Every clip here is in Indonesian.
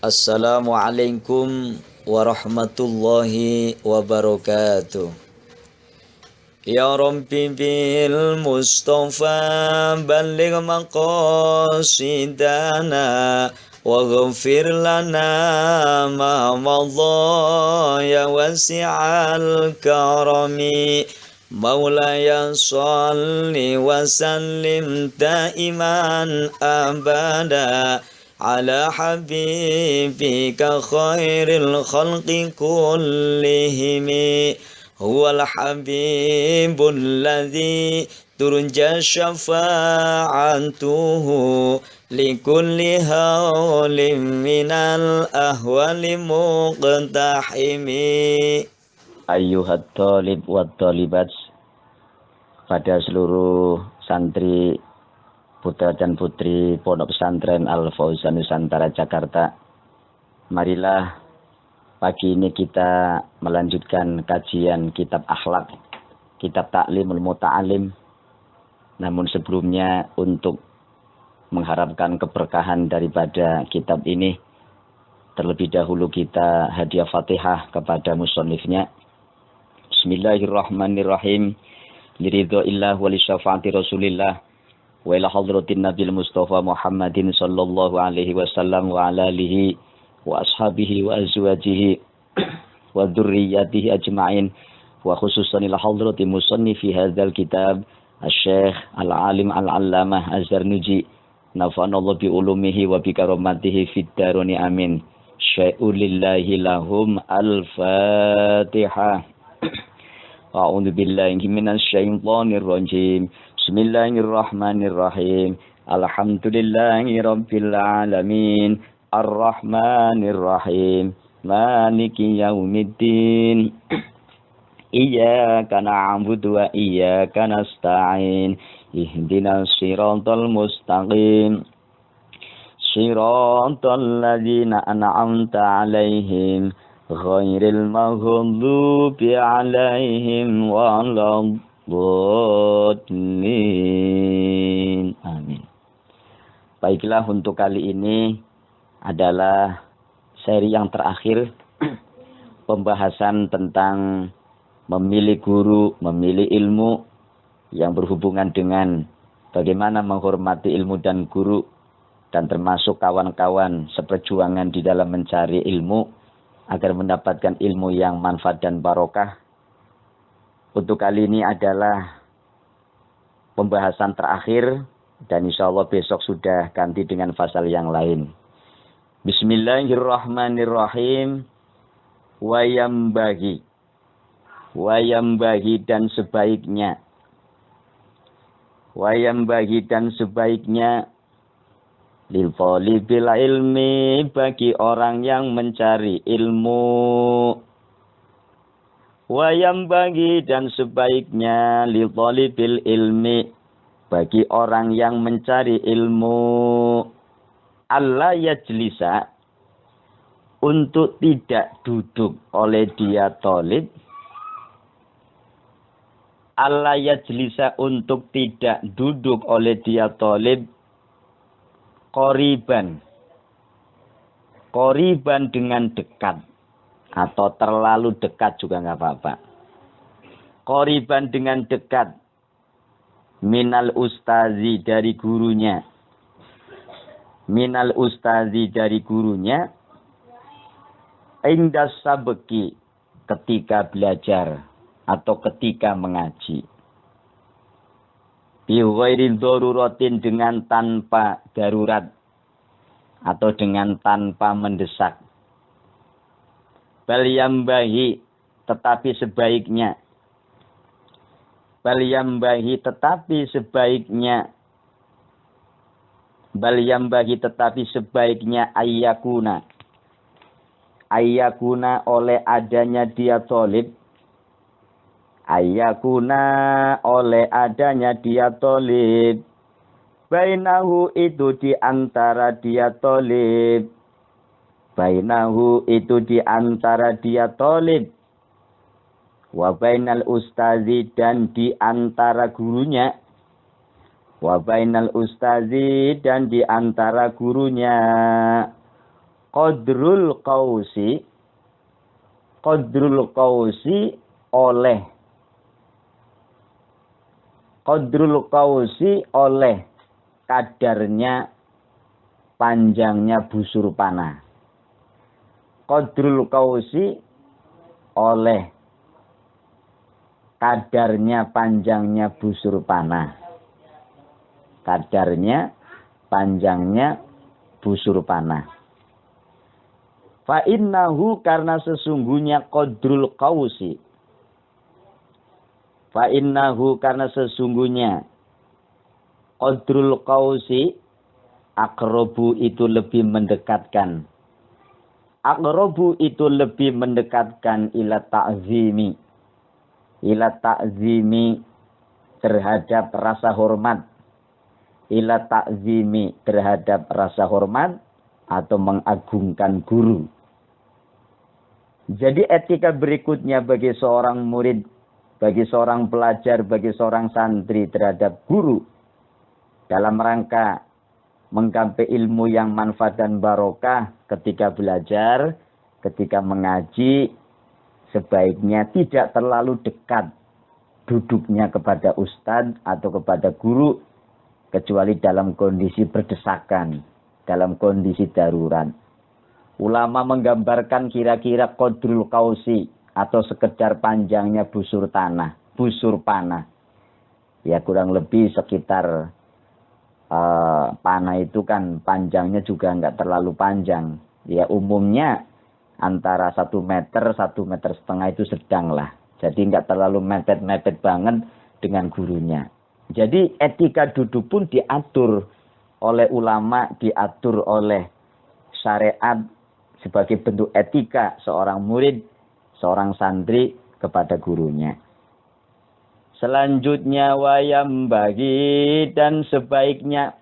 Assalamualaikum warahmatullahi wabarakatuh. Ya Rabbi bil Mustafa balligh maqasidana waghfir lana ma madha ya wasi'al karami. Maulaya salli wa sallim daiman abada ala habibika khairil khalqi kullihimi huwal habibul ladzi turja syafa'atuhu likulli hawlim minal ahwali muqtahimi. Ayyuhat talib wa talibat, pada seluruh santri putra dan putri Pondok Pesantren Al Fauzan Nusantara Jakarta, marilah pagi ini kita melanjutkan kajian kitab akhlak, kitab Ta'limul Muta'alim. Namun sebelumnya, untuk mengharapkan keberkahan daripada kitab ini, terlebih dahulu kita hadiah Fatihah kepada musannifnya. Bismillahirrahmanirrahim. Liridhoillah wa li syafaati Rasulillah wa ila hadratin Nabil Mustafa Muhammadin sallallahu alaihi wasallam wa ala alihi wa ashabihi wa azwajihi wa dzurriyyatihi ajma'in, wa khususan ila hadrati musannifi hadzal kitab Asy-Syaikh Al-Alim Al-Allamah Az-Zarnuji, nafa'anallahu bi ulumihi wa bi karamatihi fid daroni amin. Syai'ulillahi lahum al-Fatihah. A'udzu billahi minasy syaithanir rajim. Bismillahirrahmanirrahim. Alhamdulillahi rabbil alamin. Arrahmanir rahim. Maliki yaumiddin. Iyyaka na'budu wa iyyaka nasta'in. Ihdinas siratal mustaqim. Siratal ladzina an'amta 'alaihim ghairil maghdubi 'alaihim waladdallin. Amin. Baiklah, untuk kali ini adalah seri yang terakhir pembahasan tentang memilih guru, memilih ilmu, yang berhubungan dengan bagaimana menghormati ilmu dan guru, dan termasuk kawan-kawan seperjuangan di dalam mencari ilmu agar mendapatkan ilmu yang manfaat dan barokah. Untuk kali ini adalah pembahasan terakhir, dan insya Allah besok sudah ganti dengan fasal yang lain. Bismillahirrahmanirrahim. Wayambagi dan sebaiknya. Wayambagi dan sebaiknya lil thalibil ilmi, bagi orang yang mencari ilmu. Wayambagi dan sebaiknya lil thalibil ilmi, bagi orang yang mencari ilmu. Allah yajlisa, untuk tidak duduk oleh dia thalib. Allah yajlisa, untuk tidak duduk oleh dia thalib. Qoriban dengan dekat, atau terlalu dekat juga nggak apa-apa. Qoriban dengan dekat. Minal ustazi, dari gurunya. Minal ustazi, dari gurunya. Indas sabeki, ketika belajar atau ketika mengaji. Bi ghairi daruratin, dengan tanpa darurat atau dengan tanpa mendesak. Bal yambahi, tetapi sebaiknya. Bal yambahi, tetapi sebaiknya. Bal yambahi, tetapi sebaiknya ayyakuna. Ayyakuna, oleh adanya dia thalib. Ayyakuna, oleh adanya dia thalib. Bainahu, itu di antara dia thalib. Bainahu, itu di antara dia thalib. Wa bainal ustazi, dan di antara gurunya. Wa bainal ustazi, dan di antara gurunya. Qadrul qausi oleh kadarnya panjangnya busur panah. Qadrul qausi oleh kadarnya panjangnya busur panah. Kadarnya panjangnya busur panah. Fa innahu karena sesungguhnya qadrul qausi. Fa innahu karena sesungguhnya qadrul qausi aqrabu itu lebih mendekatkan. Aqrabu itu lebih mendekatkan ila ta'zimi. Ila ta'zimi terhadap rasa hormat. Ila ta'zimi terhadap rasa hormat atau mengagungkan guru. Jadi etika berikutnya bagi seorang murid, bagi seorang pelajar, bagi seorang santri terhadap guru dalam rangka menggapai ilmu yang manfaat dan barokah ketika belajar, ketika mengaji, sebaiknya tidak terlalu dekat duduknya kepada ustadz atau kepada guru, kecuali dalam kondisi berdesakan, dalam kondisi darurat. Ulama menggambarkan kira-kira qadrul qausi atau sekedar panjangnya busur panah. Ya kurang lebih sekitar panah itu kan panjangnya juga enggak terlalu panjang. Ya umumnya antara 1 meter, 1,5 meter itu sedang lah. Jadi enggak terlalu mepet-mepet banget dengan gurunya. Jadi etika duduk pun diatur oleh ulama, diatur oleh syariat sebagai bentuk etika seorang murid, seorang santri kepada gurunya. Selanjutnya wayam bagi dan sebaiknya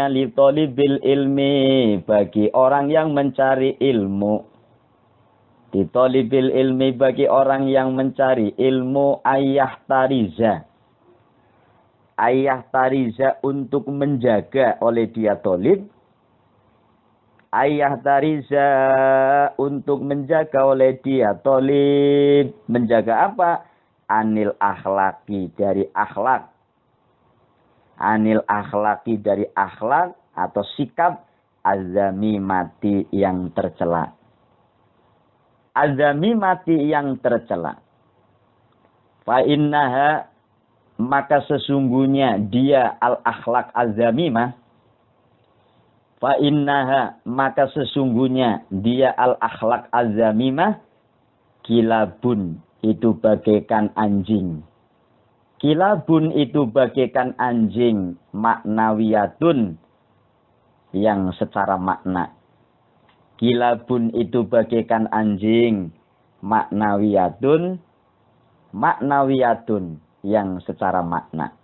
li thalibil ilmi bagi orang yang mencari ilmu. Li thalibil ilmi bagi orang yang mencari ilmu ayah tariza untuk menjaga oleh dia thalib. Ayah tariza untuk menjaga oleh dia thalib. Menjaga apa? Anil akhlaki dari akhlak. Anil akhlaki dari akhlak atau sikap azamimati yang tercela. Azamimati yang tercela. Fa innaha maka sesungguhnya dia al-akhlak azamimah. Fa innaha maka sesungguhnya dia al-akhlak azamimah kilabun itu bagaikan anjing. Kilabun itu bagaikan anjing maknawiyatun yang secara makna. Kilabun itu bagaikan anjing maknawiyatun yang secara makna.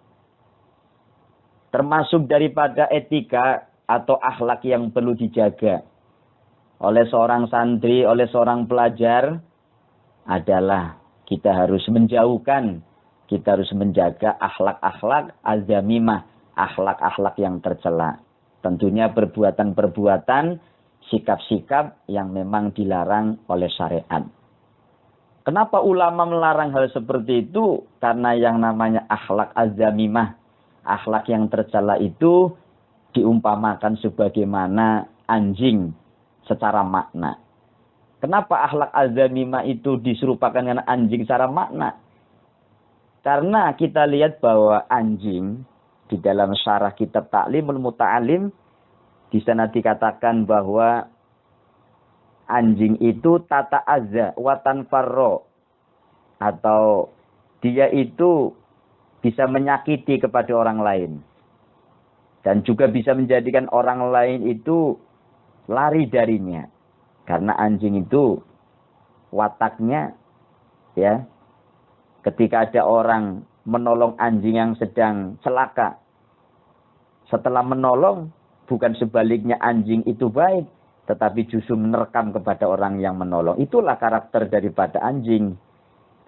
Termasuk daripada etika atau akhlak yang perlu dijaga oleh seorang santri, oleh seorang pelajar adalah kita harus menjaga akhlak-akhlak azamimah, akhlak-akhlak yang tercela. Tentunya perbuatan-perbuatan, sikap-sikap yang memang dilarang oleh syariat. Kenapa ulama melarang hal seperti itu? Karena yang namanya akhlak azamimah, akhlak yang tercela itu diumpamakan sebagaimana anjing secara makna. Kenapa akhlak azamimah itu diserupakan dengan anjing secara makna? Karena kita lihat bahwa anjing di dalam syarah kitab Ta'limul Muta'alim di sana dikatakan bahwa anjing itu tata azza wa tanfarro, atau dia itu bisa menyakiti kepada orang lain. Dan juga bisa menjadikan orang lain itu lari darinya. Karena anjing itu wataknya, ya, ketika ada orang menolong anjing yang sedang celaka, setelah menolong, bukan sebaliknya anjing itu baik, tetapi justru menerkam kepada orang yang menolong. Itulah karakter daripada anjing.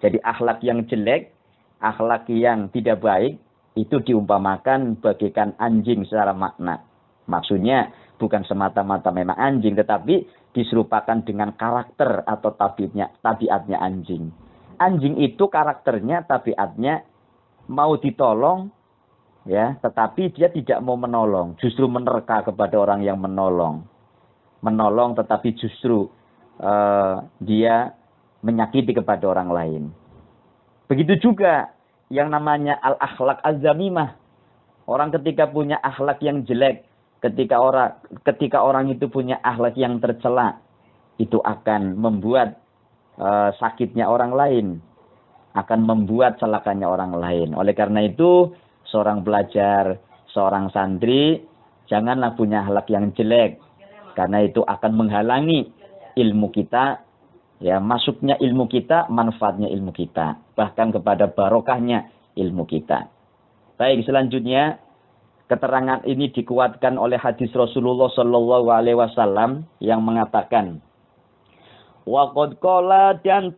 Jadi akhlak yang jelek, akhlak yang tidak baik, itu diumpamakan bagaikan anjing secara makna. Maksudnya bukan semata-mata memang anjing, tetapi diserupakan dengan karakter atau tabiatnya anjing. Anjing itu karakternya, tabiatnya mau ditolong, ya, tetapi dia tidak mau menolong, justru menerka kepada orang yang menolong. Menolong tetapi justru dia menyakiti kepada orang lain. Begitu juga yang namanya al-akhlak az-zamimah. Orang ketika punya akhlak yang jelek, ketika orang itu punya akhlak yang tercela, itu akan membuat sakitnya orang lain, akan membuat celakanya orang lain. Oleh karena itu, seorang pelajar, seorang santri, janganlah punya akhlak yang jelek, karena itu akan menghalangi ilmu kita, ya, masuknya ilmu kita, manfaatnya ilmu kita, bahkan kepada barokahnya ilmu kita. Baik, selanjutnya keterangan ini dikuatkan oleh hadis Rasulullah Shallallahu Alaihi Wasallam yang mengatakan, waqad qala dan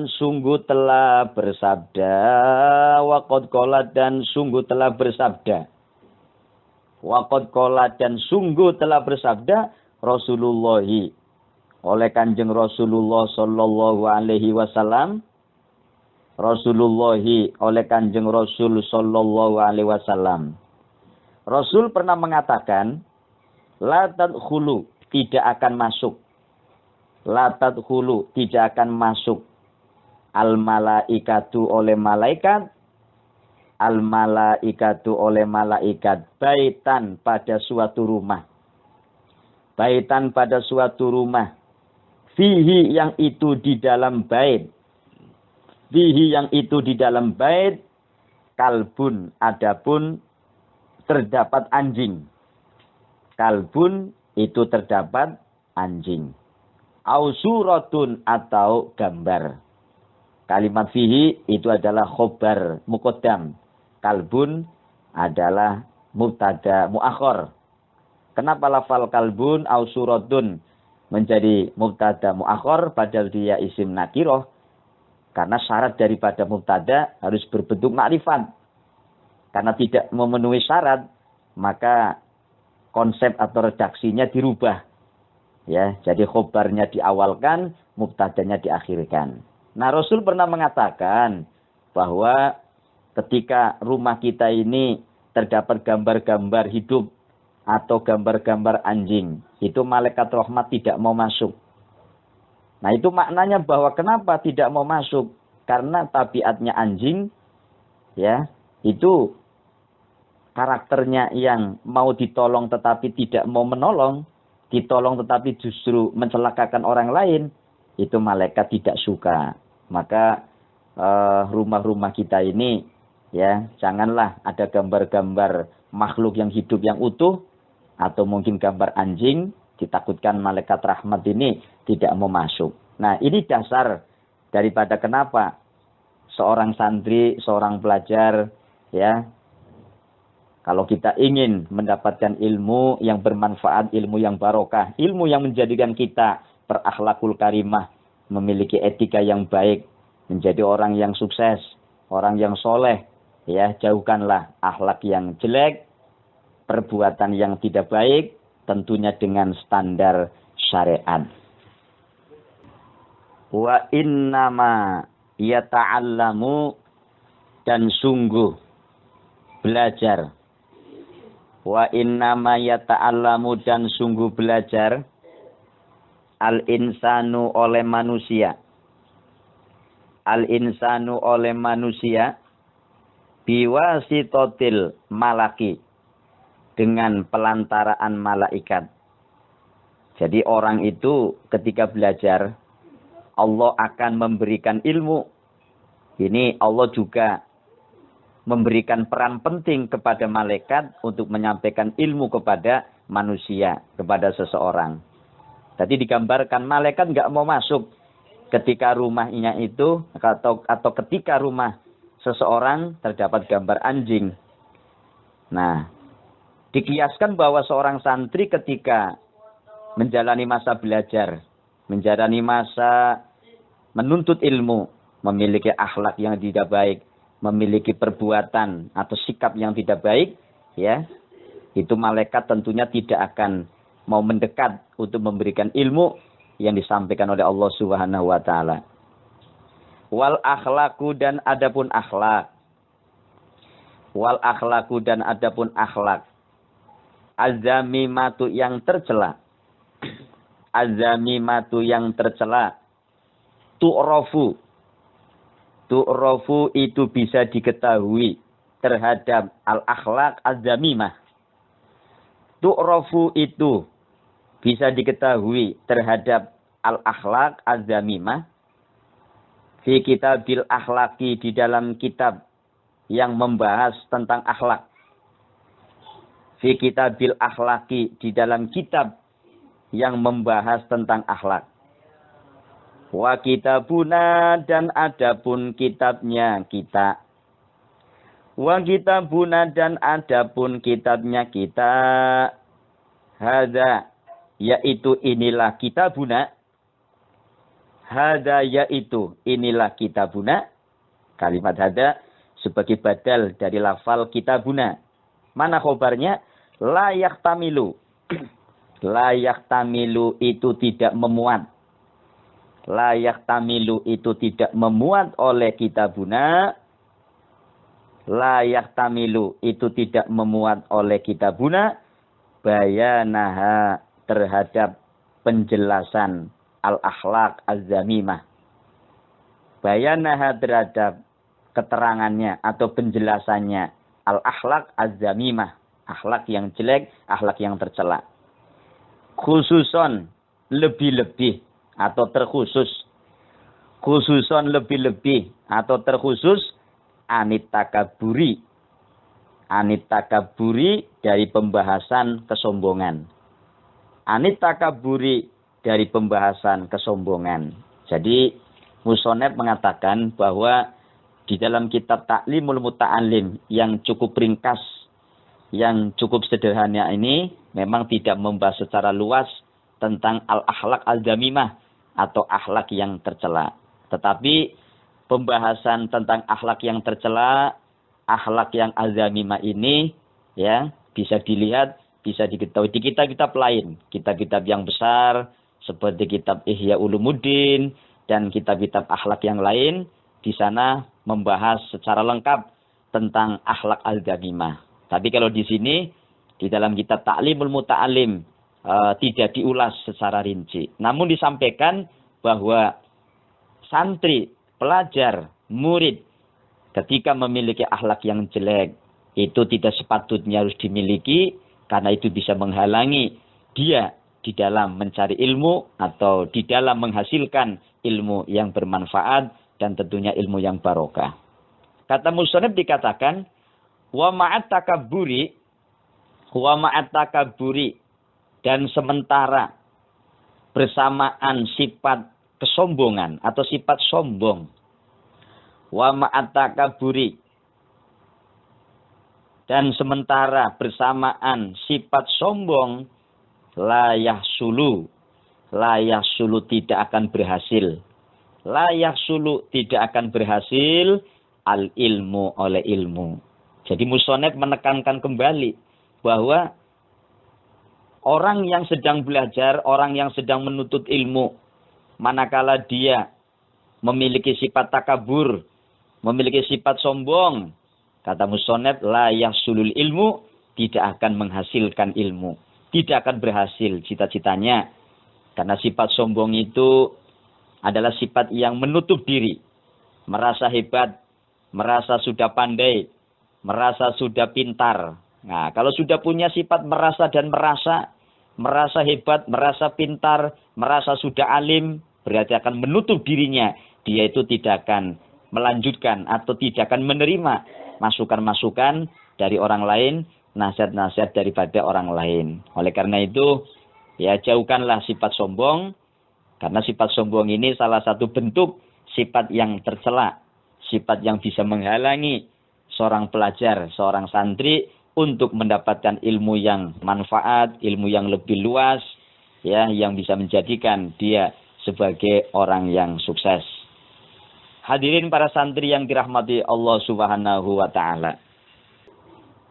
sungguh telah bersabda, waqad qala dan sungguh telah bersabda, waqad qala dan sungguh telah bersabda Rasulullah oleh Kanjeng Rasulullah Shallallahu Alaihi Wasallam. Rasulullah oleh Kanjeng Rasul Sallallahu Alaihi Wasallam. Rasul pernah mengatakan, la tadkhulu, tidak akan masuk. La tadkhulu, tidak akan masuk. Al malaikatu oleh malaikat. Al malaikatu oleh malaikat. Baitan pada suatu rumah. Baitan pada suatu rumah. Fihi yang itu di dalam bait. Fihi yang itu di dalam bait, kalbun, adapun terdapat anjing. Kalbun itu terdapat anjing. Ausuratun atau gambar. Kalimat fihi itu adalah khobar muqaddam. Kalbun adalah mubtada muakhir. Kenapa lafal kalbun ausuratun menjadi mubtada muakhir padahal dia isim nakiroh? Karena syarat daripada mubtada harus berbentuk makrifat. Karena tidak memenuhi syarat, maka konsep atau redaksinya dirubah. Ya, jadi khobarnya diawalkan, mubtadanya diakhirkan. Nah, Rasul pernah mengatakan bahwa ketika rumah kita ini terdapat gambar-gambar hidup atau gambar-gambar anjing, itu malaikat rahmat tidak mau masuk. Nah, itu maknanya bahwa kenapa tidak mau masuk? Karena tabiatnya anjing, ya, itu karakternya yang mau ditolong tetapi tidak mau menolong, ditolong tetapi justru mencelakakan orang lain, itu malaikat tidak suka. Maka rumah-rumah kita ini, ya, janganlah ada gambar-gambar makhluk yang hidup yang utuh, atau mungkin gambar anjing, ditakutkan malaikat rahmat ini tidak mau masuk. Nah, ini dasar daripada kenapa seorang santri, seorang pelajar, ya, kalau kita ingin mendapatkan ilmu yang bermanfaat, ilmu yang barokah, ilmu yang menjadikan kita berakhlakul karimah, memiliki etika yang baik, menjadi orang yang sukses, orang yang soleh, ya, jauhkanlah akhlak yang jelek, perbuatan yang tidak baik, tentunya dengan standar syariat. Wa innama yata'allamu, dan sungguh belajar. Wa innama yata'allamu, dan sungguh belajar. Al-insanu oleh manusia. Al-insanu oleh manusia. Biwasitotil malaki, dengan pelantaraan malaikat. Jadi orang itu ketika belajar, Allah akan memberikan ilmu. Ini Allah juga memberikan peran penting kepada malaikat untuk menyampaikan ilmu kepada manusia, kepada seseorang. Tadi digambarkan malaikat nggak mau masuk ketika rumahnya itu, atau ketika rumah seseorang terdapat gambar anjing. Nah, dikiaskan bahwa seorang santri ketika menjalani masa belajar, menjalani masa menuntut ilmu, memiliki akhlak yang tidak baik, memiliki perbuatan atau sikap yang tidak baik, ya, itu malaikat tentunya tidak akan mau mendekat untuk memberikan ilmu yang disampaikan oleh Allah Subhanahu wa taala. Wal akhlaku dan adapun akhlak. Wal akhlaku dan adapun akhlak. Azamimatu yang tercela. Azamimatu yang tercela. Tu'rofu. Tu'rofu itu bisa diketahui terhadap al-akhlak azamimah. Tu'rofu itu bisa diketahui terhadap al-akhlak azamimah. Fi kitabil akhlaki, di dalam kitab yang membahas tentang akhlak. Fi kitabil akhlaki, di dalam kitab yang membahas tentang akhlak. Wa kitabuna dan adapun kitabnya kita. Wa kitabuna dan adapun kitabnya kita. Hadza, yaitu inilah kitabuna. Hadza, yaitu inilah kitabuna. Kalimat hadza sebagai badal dari lafal kitabuna. Mana khobarnya? La yahtamilu. La yahtamilu itu tidak memuat. La yahtamilu itu tidak memuat oleh kitabuna. La yahtamilu itu tidak memuat oleh kitabuna. Bayanaha, terhadap penjelasan al-akhlak az-zamimah. Bayanaha, terhadap keterangannya atau penjelasannya al-akhlak az-zamimah. Akhlak yang jelek, akhlak yang tercela. Khususon, lebih-lebih atau terkhusus. Khususon, lebih-lebih atau terkhusus. Anit takaburi. Anit takaburi, dari pembahasan kesombongan. Anit takaburi, dari pembahasan kesombongan. Jadi Musoneb mengatakan bahwa di dalam kitab Ta'limul Muta'alim yang cukup ringkas, yang cukup sederhana ini, memang tidak membahas secara luas tentang al-akhlak al-zamimah atau akhlak yang tercela. Tetapi pembahasan tentang akhlak yang tercela, akhlak yang al-zamimah ini, ya, bisa dilihat, bisa diketahui di kitab-kitab lain. Kitab-kitab yang besar, seperti kitab Ihya Ulumuddin, dan kitab-kitab akhlak yang lain, di sana membahas secara lengkap tentang akhlak al-zamimah. Tapi kalau di sini, di dalam kitab Ta'limul Muta'alim, tidak diulas secara rinci. Namun disampaikan bahwa santri, pelajar, murid, ketika memiliki akhlak yang jelek, itu tidak sepatutnya harus dimiliki, karena itu bisa menghalangi dia di dalam mencari ilmu, atau di dalam menghasilkan ilmu yang bermanfaat, dan tentunya ilmu yang barokah. Kata musannif dikatakan, wa ma'at takabburi, dan sementara bersamaan sifat kesombongan atau sifat sombong. Wa ma'at takabburi, dan sementara bersamaan sifat sombong, la yahsulu tidak akan berhasil. La yahsulu tidak akan berhasil al ilmu oleh ilmu. Jadi musonef menekankan kembali bahwa orang yang sedang belajar, orang yang sedang menuntut ilmu, manakala dia memiliki sifat takabur, memiliki sifat sombong, kata musonef, la yahsulul ilmu, tidak akan menghasilkan ilmu, tidak akan berhasil cita-citanya. Karena sifat sombong itu adalah sifat yang menutup diri, merasa hebat, merasa sudah pandai, merasa sudah pintar. Nah, kalau sudah punya sifat merasa dan merasa hebat, merasa pintar, merasa sudah alim, berarti akan menutup dirinya. Dia itu tidak akan melanjutkan atau tidak akan menerima masukan-masukan dari orang lain, nasihat-nasihat daripada orang lain. Oleh karena itu, ya jauhkanlah sifat sombong, karena sifat sombong ini salah satu bentuk sifat yang tercela, sifat yang bisa menghalangi seorang pelajar, seorang santri untuk mendapatkan ilmu yang manfaat, ilmu yang lebih luas, ya, yang bisa menjadikan dia sebagai orang yang sukses. Hadirin para santri yang dirahmati Allah Subhanahu wa taala.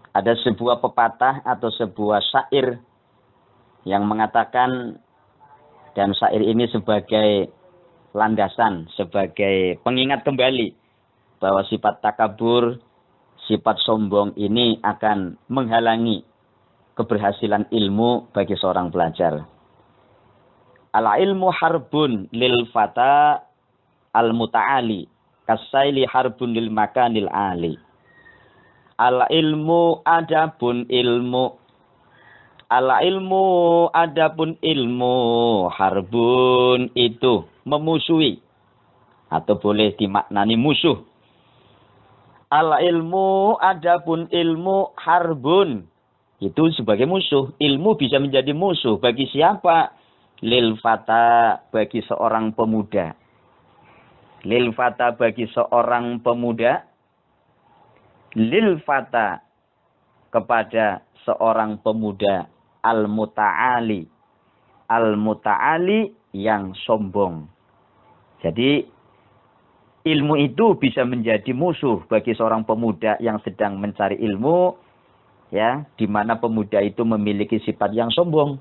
Ada sebuah pepatah atau sebuah syair yang mengatakan, dan syair ini sebagai landasan, sebagai pengingat kembali bahwa sifat takabur, sifat sombong ini akan menghalangi keberhasilan ilmu bagi seorang pelajar. Al-ilmu harbun lil fata al-muta'ali kasaili harbun lil makanil ali. Al-ilmu adapun ilmu, al-ilmu adapun ilmu, harbun itu memusuhi atau boleh dimaknani musuh. Al-ilmu adapun ilmu, harbun itu sebagai musuh. Ilmu bisa menjadi musuh bagi siapa? Lil fata, bagi seorang pemuda. Lil fata, bagi seorang pemuda. Lil fata, kepada seorang pemuda. Al-muta'ali, al-muta'ali yang sombong. Jadi ilmu itu bisa menjadi musuh bagi seorang pemuda yang sedang mencari ilmu, ya, di mana pemuda itu memiliki sifat yang sombong.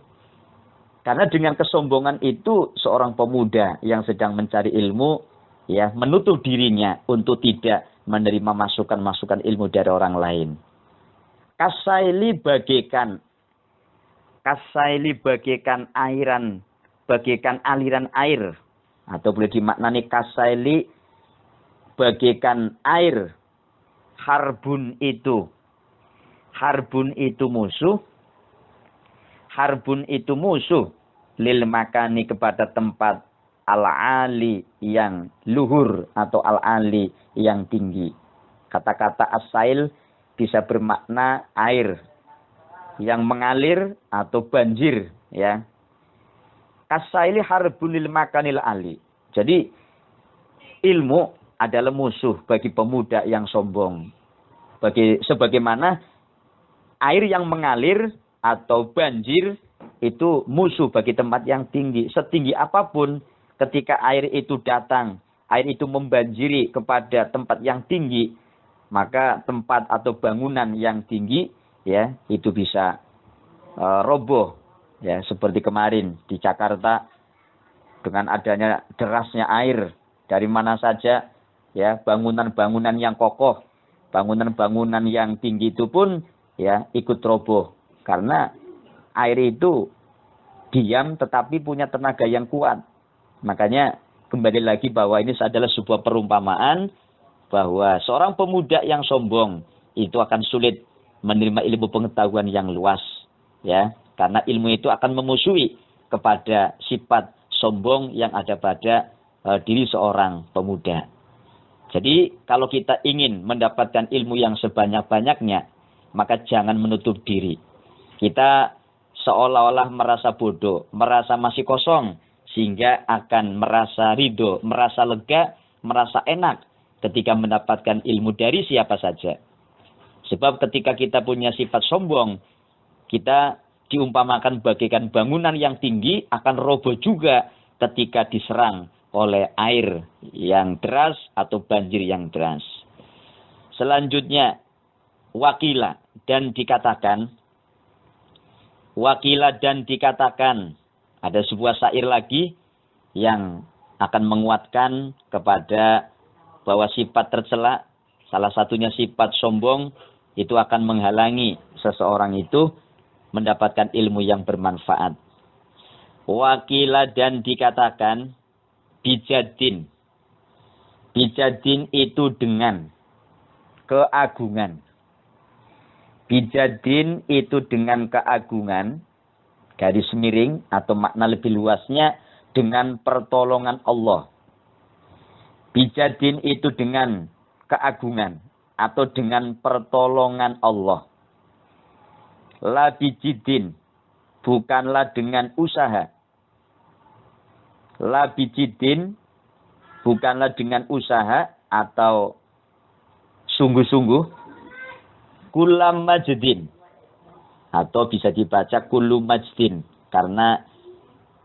Karena dengan kesombongan itu seorang pemuda yang sedang mencari ilmu, ya, menutup dirinya untuk tidak menerima masukan-masukan ilmu dari orang lain. Kasaili bagaikan airan, bagaikan aliran air, atau boleh dimaknani kasaili bagaikan air. Harbun itu musuh. Harbun itu musuh lil makani, kepada tempat al-ali yang luhur atau al-ali yang tinggi. Kata-kata asail bisa bermakna air yang mengalir atau banjir, ya. Kasaili harbun lil makanil ali. Jadi ilmu adalah musuh bagi pemuda yang sombong. Sebagaimana air yang mengalir atau banjir itu musuh bagi tempat yang tinggi. Setinggi apapun ketika air itu datang, air itu membanjiri kepada tempat yang tinggi, maka tempat atau bangunan yang tinggi, ya, itu bisa roboh, ya, seperti kemarin di Jakarta dengan adanya derasnya air dari mana saja, ya, bangunan-bangunan yang kokoh, bangunan-bangunan yang tinggi itu pun, ya, ikut roboh. Karena air itu diam tetapi punya tenaga yang kuat. Makanya kembali lagi bahwa ini adalah sebuah perumpamaan bahwa seorang pemuda yang sombong itu akan sulit menerima ilmu pengetahuan yang luas, ya, karena ilmu itu akan memusuhi kepada sifat sombong yang ada pada diri seorang pemuda. Jadi kalau kita ingin mendapatkan ilmu yang sebanyak-banyaknya, maka jangan menutup diri. Kita seolah-olah merasa bodoh, merasa masih kosong, sehingga akan merasa ridho, merasa lega, merasa enak ketika mendapatkan ilmu dari siapa saja. Sebab ketika kita punya sifat sombong, kita diumpamakan bagaikan bangunan yang tinggi akan roboh juga ketika diserang oleh air yang deras atau banjir yang deras. Selanjutnya, wakila dan dikatakan. Wakila dan dikatakan. Ada sebuah syair lagi yang akan menguatkan kepada bahwa sifat tercela, salah satunya sifat sombong, itu akan menghalangi seseorang itu mendapatkan ilmu yang bermanfaat. Wakila dan dikatakan bijadin. Bijadin itu dengan keagungan. Bijadin itu dengan keagungan, garis miring atau makna lebih luasnya dengan pertolongan Allah. Bijadin itu dengan keagungan atau dengan pertolongan Allah. La bijidin, bukanlah dengan usaha. La bijidin, bukanlah dengan usaha atau sungguh-sungguh. Kulam majdin, atau bisa dibaca kullu majdin, karena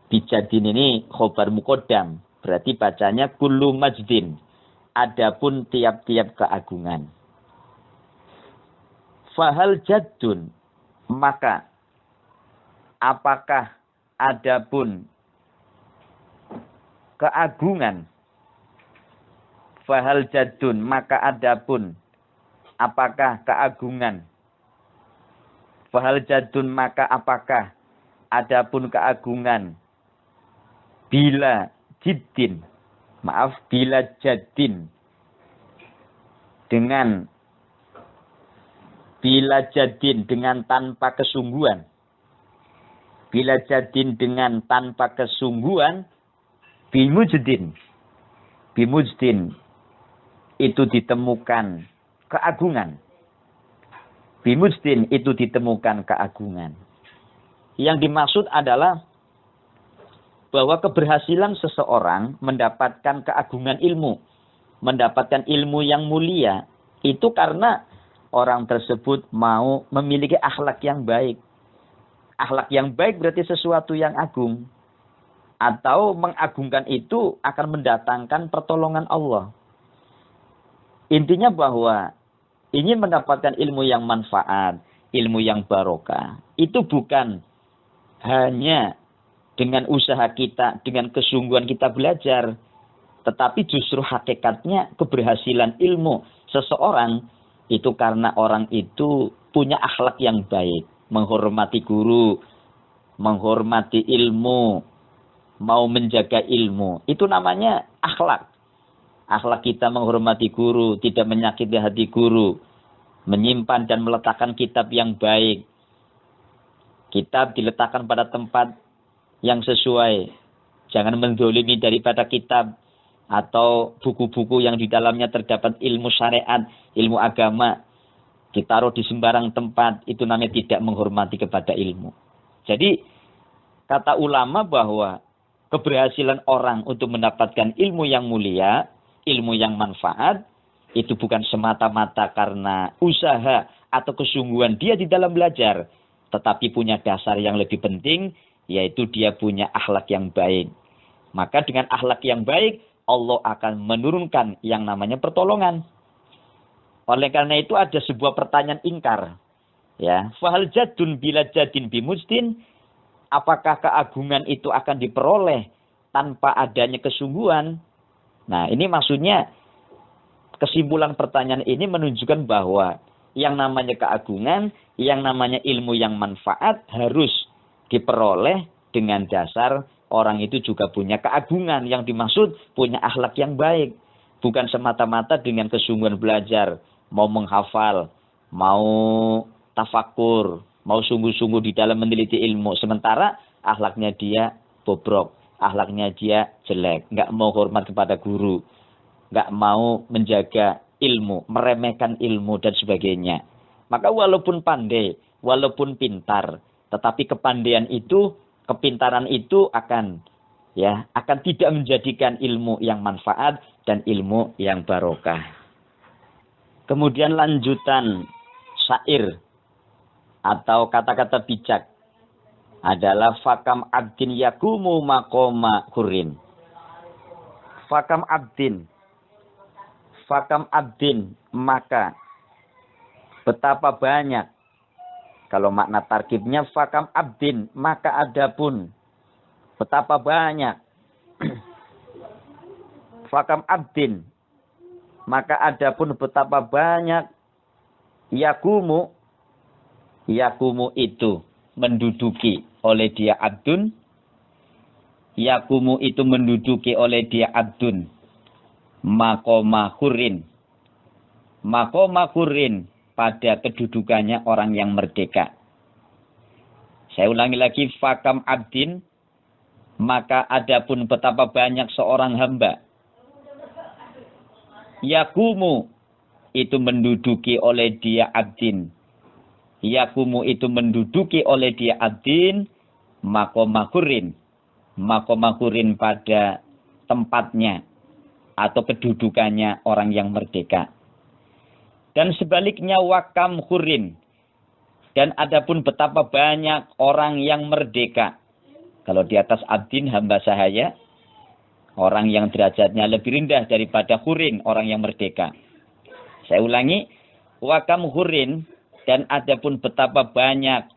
bijadin ini khobar muqaddam, berarti bacanya kullu majdin. adapun tiap-tiap keagungan. Fahal jaddun, maka apakah adapun keagungan. Fahal jaddun, maka adapun apakah keagungan. Fahal jaddun, maka apakah adapun keagungan. Bila jiddin, bila jaddin, bila jadin dengan tanpa kesungguhan. Bila jadin dengan tanpa kesungguhan. Bimujdin itu ditemukan keagungan. Bimujdin itu ditemukan keagungan. Yang dimaksud adalah bahwa keberhasilan seseorang mendapatkan keagungan ilmu, mendapatkan ilmu yang mulia, itu karena orang tersebut mau memiliki akhlak yang baik. Akhlak yang baik berarti sesuatu yang agung. Atau mengagungkan itu akan mendatangkan pertolongan Allah. Intinya bahwa ingin mendapatkan ilmu yang manfaat, ilmu yang barokah, itu bukan hanya dengan usaha kita, dengan kesungguhan kita belajar. Tetapi justru hakikatnya keberhasilan ilmu seseorang itu karena orang itu punya akhlak yang baik. Menghormati guru, menghormati ilmu, mau menjaga ilmu. Itu namanya akhlak. Akhlak kita menghormati guru, tidak menyakiti hati guru. Menyimpan dan meletakkan kitab yang baik. Kitab diletakkan pada tempat yang sesuai. Jangan mendolimi daripada kitab atau buku-buku yang di dalamnya terdapat ilmu syariat, ilmu agama, ditaruh di sembarang tempat, itu namanya tidak menghormati kepada ilmu. Jadi, kata ulama bahwa keberhasilan orang untuk mendapatkan ilmu yang mulia, ilmu yang manfaat, itu bukan semata-mata karena usaha atau kesungguhan dia di dalam belajar, tetapi punya dasar yang lebih penting, yaitu dia punya akhlak yang baik. Maka dengan akhlak yang baik, Allah akan menurunkan yang namanya pertolongan. Oleh karena itu ada sebuah pertanyaan ingkar. Ya, fahal jadun bila jadin bimujdin, apakah keagungan itu akan diperoleh tanpa adanya kesungguhan? Nah, ini maksudnya kesimpulan pertanyaan ini menunjukkan bahwa yang namanya keagungan, yang namanya ilmu yang manfaat harus diperoleh dengan dasar orang itu juga punya keagungan, yang dimaksud punya akhlak yang baik. Bukan semata-mata dengan kesungguhan belajar, mau menghafal, mau tafakur, mau sungguh-sungguh di dalam meneliti ilmu. Sementara akhlaknya dia bobrok, akhlaknya dia jelek, nggak mau hormat kepada guru, nggak mau menjaga ilmu, meremehkan ilmu dan sebagainya. Maka walaupun pandai, walaupun pintar, tetapi kepandaian itu, kepintaran itu akan tidak menjadikan ilmu yang manfaat dan ilmu yang barokah. Kemudian lanjutan syair atau kata-kata bijak adalah fakam abdin yakumu maqoma hurin. Fakam abdin, maka betapa banyak. Kalau makna tarkibnya fakam abdin, maka adapun betapa banyak. Fakam abdin, maka adapun betapa banyak. Yakumu itu menduduki oleh dia abdun. Yakumu itu menduduki oleh dia abdun. Maqoma hurin. Maqoma hurin, pada kedudukannya orang yang merdeka. Saya ulangi lagi, fakam abdin, maka adapun betapa banyak seorang hamba. Yakumu itu menduduki oleh dia abdin. Yakumu itu menduduki oleh dia abdin. Makomakurin. Makomakurin pada tempatnya atau kedudukannya orang yang merdeka. Dan sebaliknya wakam hurin. Dan adapun betapa banyak orang yang merdeka. Kalau di atas abdin hamba sahaya. orang yang derajatnya lebih rendah daripada hurin, orang yang merdeka. Saya ulangi, wa kam hurin, dan adapun betapa banyak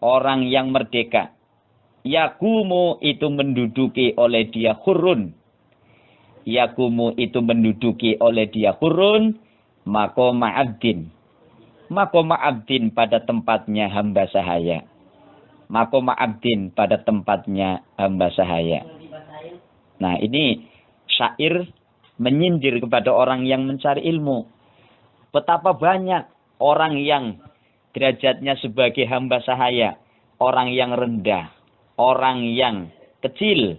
orang yang merdeka. Yakumu itu menduduki oleh dia hurun. Yakumu itu menduduki oleh dia hurun, maqama abdin. Maqama abdin pada tempatnya hamba sahaya. Maqama abdin pada tempatnya hamba sahaya. Nah, ini syair menyindir kepada orang yang mencari ilmu. Betapa banyak orang yang derajatnya sebagai hamba sahaya, orang yang rendah, orang yang kecil,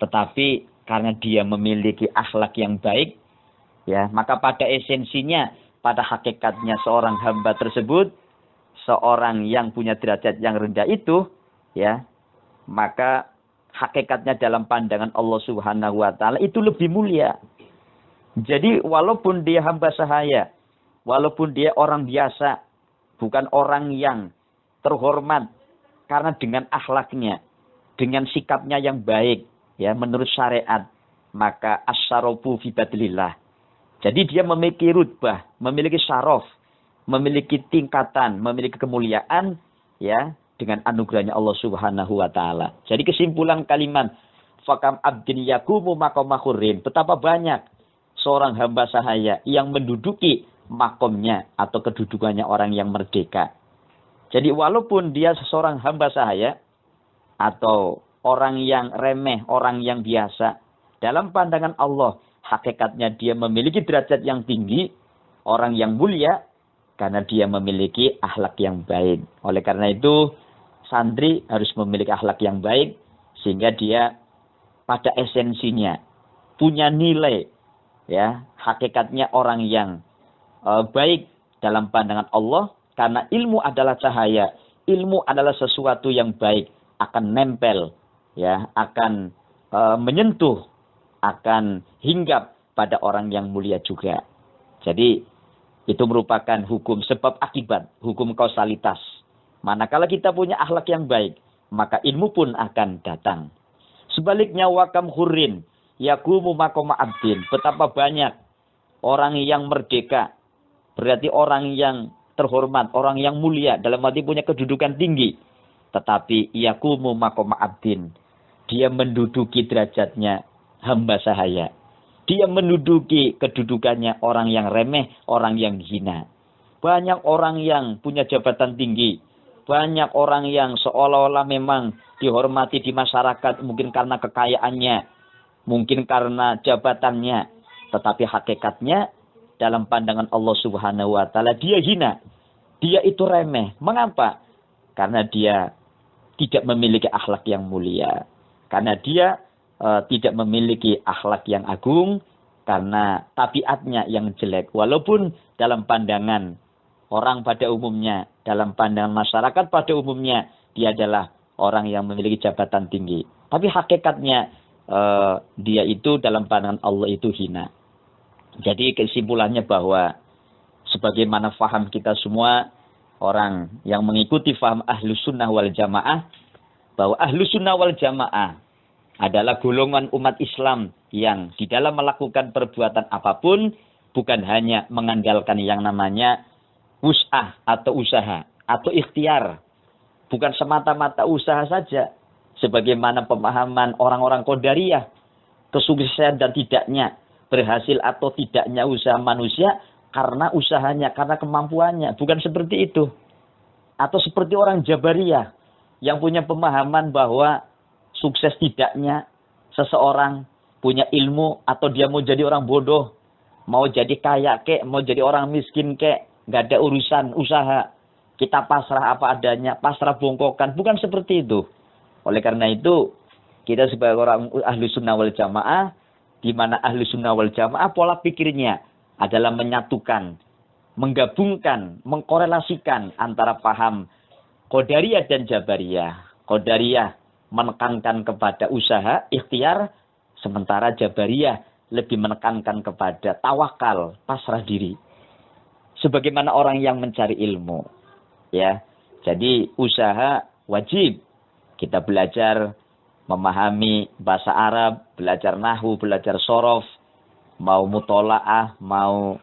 tetapi karena dia memiliki akhlak yang baik, ya, maka pada esensinya, pada hakikatnya seorang hamba tersebut, seorang yang punya derajat yang rendah itu, ya, maka hakikatnya dalam pandangan Allah Subhanahu wa taala itu lebih mulia. Jadi walaupun dia hamba sahaya, walaupun dia orang biasa, bukan orang yang terhormat, karena dengan akhlaknya, dengan sikapnya yang baik, ya, menurut syariat, maka asyarafu fi badlillah. Jadi dia memiliki rutbah, memiliki syaraf, memiliki tingkatan, memiliki kemuliaan, ya, dengan anugerahnya Allah Subhanahu wa taala. Jadi kesimpulan kalimat fakam abdin yakumu maqama hurin, betapa banyak seorang hamba sahaya yang menduduki makomnya atau kedudukannya orang yang merdeka. Jadi walaupun dia seorang hamba sahaya atau orang yang remeh, orang yang biasa, dalam pandangan Allah hakikatnya dia memiliki derajat yang tinggi, orang yang mulia, karena dia memiliki akhlak yang baik. Oleh karena itu santri harus memiliki akhlak yang baik, sehingga dia pada esensinya punya nilai, ya, hakikatnya orang yang baik dalam pandangan Allah, karena ilmu adalah cahaya, ilmu adalah sesuatu yang baik, akan nempel, ya, akan menyentuh, akan hinggap pada orang yang mulia juga. Jadi itu merupakan hukum sebab akibat, hukum kausalitas. Manakala kita punya akhlak yang baik, maka ilmu pun akan datang. Sebaliknya wakam hurin, yakumu maqama abdin. Betapa banyak orang yang merdeka, berarti orang yang terhormat, orang yang mulia, dalam arti punya kedudukan tinggi. Tetapi yakumu maqama abdin, dia menduduki derajatnya hamba sahaya. Dia menduduki kedudukannya orang yang remeh, orang yang hina. Banyak orang yang punya jabatan tinggi, banyak orang yang seolah-olah memang dihormati di masyarakat, mungkin karena kekayaannya, mungkin karena jabatannya, tetapi hakikatnya dalam pandangan Allah Subhanahu wa taala dia hina, dia itu remeh. Mengapa? Karena dia tidak memiliki akhlak yang mulia, karena dia tidak memiliki akhlak yang agung, karena tabiatnya yang jelek. Walaupun dalam pandangan orang pada umumnya, dalam pandangan masyarakat pada umumnya, dia adalah orang yang memiliki jabatan tinggi. Tapi hakikatnya dia itu dalam pandangan Allah itu hina. Jadi kesimpulannya bahwa sebagaimana faham kita semua, orang yang mengikuti faham Ahlus Sunnah wal Jamaah, bahwa Ahlus Sunnah wal Jamaah adalah golongan umat Islam yang di dalam melakukan perbuatan apapun bukan hanya mengandalkan yang namanya wus'ah atau usaha atau ikhtiar. Bukan semata-mata usaha saja. Sebagaimana pemahaman orang-orang Qadariyah, kesuksesan dan tidaknya, berhasil atau tidaknya usaha manusia karena usahanya, karena kemampuannya. Bukan seperti itu. Atau seperti orang Jabariyah yang punya pemahaman bahwa sukses tidaknya seseorang punya ilmu atau dia mau jadi orang bodoh, mau jadi kaya kek, mau jadi orang miskin kek, nggak ada urusan usaha. Kita pasrah apa adanya, pasrah bongkokan. Bukan seperti itu. Oleh karena itu, kita sebagai orang Ahlus Sunnah wal Jamaah, di mana Ahlus Sunnah wal Jamaah pola pikirnya adalah menyatukan, menggabungkan, mengkorelasikan antara paham Qadariyah dan Jabariyah. Qadariyah menekankan kepada usaha, ikhtiar, sementara Jabariyah lebih menekankan kepada tawakal, pasrah diri. Sebagaimana orang yang mencari ilmu, ya. Jadi usaha wajib. Kita belajar memahami bahasa Arab, belajar nahwu, belajar sorof, mau mutola'ah, mau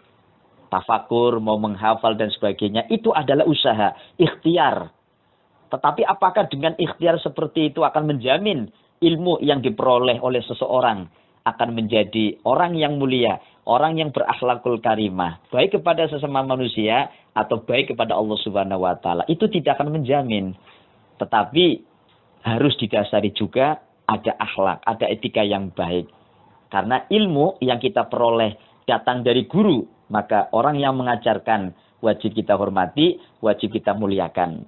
tafakur, mau menghafal dan sebagainya, itu adalah usaha, ikhtiar. Tetapi apakah dengan ikhtiar seperti itu akan menjamin ilmu yang diperoleh oleh seseorang akan menjadi orang yang mulia, orang yang berakhlakul karimah, baik kepada sesama manusia atau baik kepada Allah Subhanahu wa taala? Itu tidak akan menjamin. Tetapi harus didasari juga ada akhlak, ada etika yang baik. Karena ilmu yang kita peroleh datang dari guru, maka orang yang mengajarkan wajib kita hormati, wajib kita muliakan.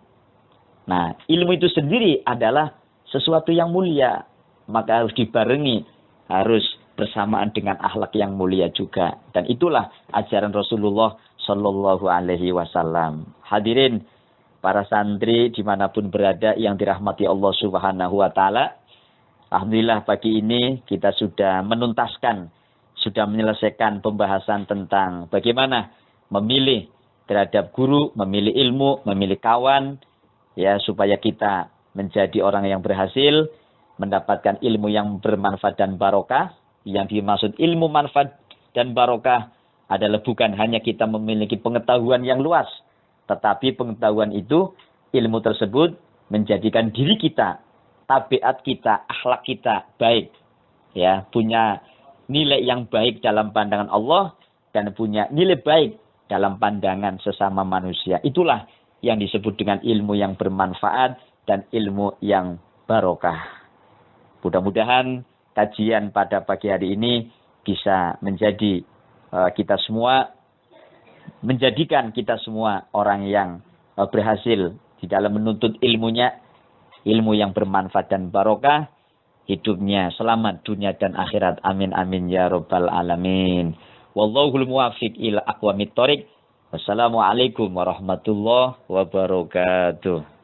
Nah, ilmu itu sendiri adalah sesuatu yang mulia, maka harus dibarengi, harus bersamaan dengan akhlak yang mulia juga. Dan itulah ajaran Rasulullah Shallallahu Alaihi Wasallam. Hadirin para santri dimanapun berada yang dirahmati Allah Subhanahu Wa Taala, alhamdulillah pagi ini kita sudah menuntaskan, sudah menyelesaikan pembahasan tentang bagaimana memilih terhadap guru, memilih ilmu, memilih kawan, ya, supaya kita menjadi orang yang berhasil, mendapatkan ilmu yang bermanfaat dan barokah. Yang dimaksud ilmu manfaat dan barokah adalah bukan hanya kita memiliki pengetahuan yang luas, tetapi pengetahuan itu, ilmu tersebut menjadikan diri kita, tabiat kita, akhlak kita baik, ya, punya nilai yang baik dalam pandangan Allah dan punya nilai baik dalam pandangan sesama manusia. Itulah yang disebut dengan ilmu yang bermanfaat dan ilmu yang barokah. Mudah-mudahan kajian pada pagi hari ini bisa menjadi menjadikan kita semua orang yang berhasil di dalam menuntut ilmunya, ilmu yang bermanfaat dan barokah, hidupnya selamat dunia dan akhirat. Amin amin ya rabbal alamin. Wallahul muwaffiq ila aqwamit thoriq. Wassalamualaikum warahmatullahi wabarakatuh.